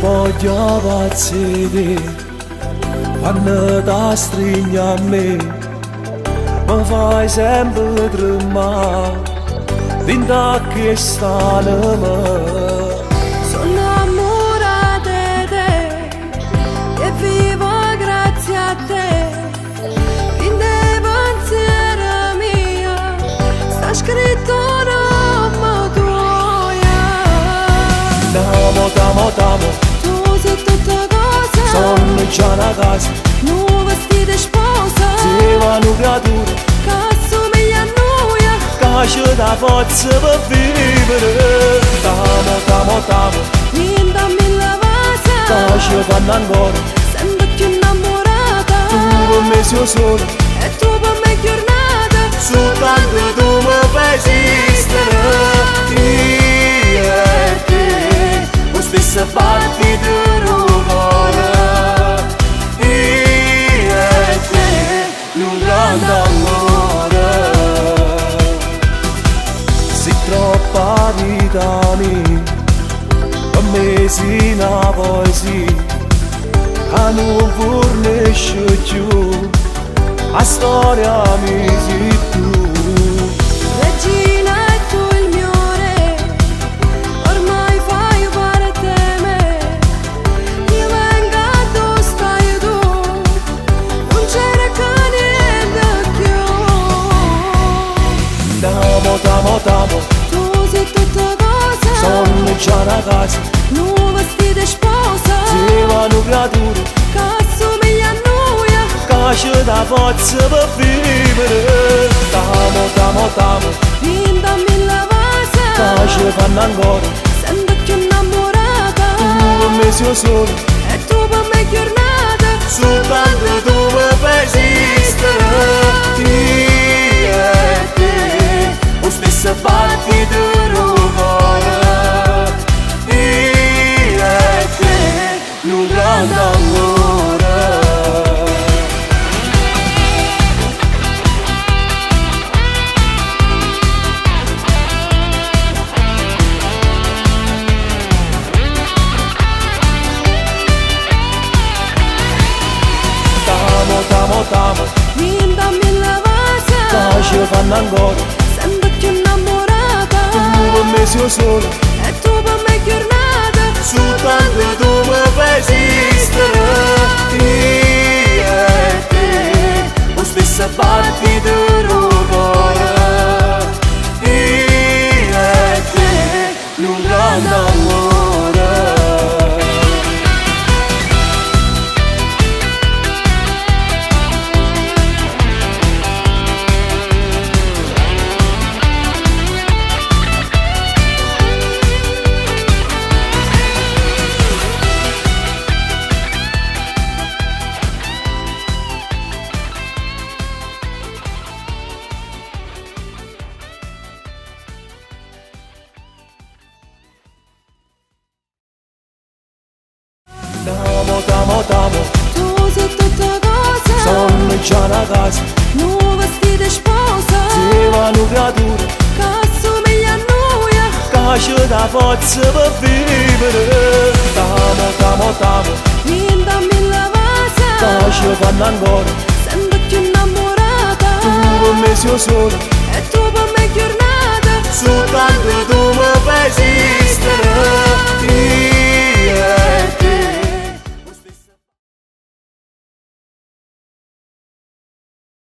voglio vedere quando ti stringi a me, mi fai sempre tremare dentro che sta me. Sono innamorata di te e vivo grazie a te. In te pensiero mio sta scritto nome tuo. T'amo, Tu sei tutta cosa, sono già una casa, nu vestito e sposa, sei una creatura che assomiglia a noi. che ci dà forza per vivere. T'amo, In dammi la che ci vasa, fanno ancora, sempre più innamorata. tu per me sei solo, E tu per me giornata, soltanto tu mi fai esistere. Io e te, lo stesso battito del cuore. Io e te, un grande amore. Sei troppa vita mia, per me sei una poesia che non fornisce più. La storia mi sei tu. regina e tu il mio re, ormai fai parte di me. Io vengo dove stai tu, non c'era che niente più. T'amo, Tu sei tutta cosa, sono già una casa, nu vestito e sposa, sei una creatura che assomiglia a noi. che ci dà forza per vivere. T'amo, In dammi la che vasa, ci fanno ancora, sempre più innamorata. tu per me sei solo, E tu per me giornata, soltanto tu mi fai esistere. Io e te, lo stesso battito del cuore. Io e te, un grande amore. T'amo, in dammi la vasa, che ci fanno ancora, sempre più innamorata. tu per me sei solo, E tu per me giornata, soltanto tu mi fai esistere. Io e te, lo stesso battito del cuore. Io e te, un grande amore. T'amo, tu sei tutta cosa, sono già una casa, nu vestito e sposa, sei una creatura che assomiglia a noi. che ci dà forza per vivere. T'amo, In dammi la che vasa, ci fanno ancora, sempre più innamorata. tu per me sei solo, E tu per me giornata, soltanto tu mi fai esistere.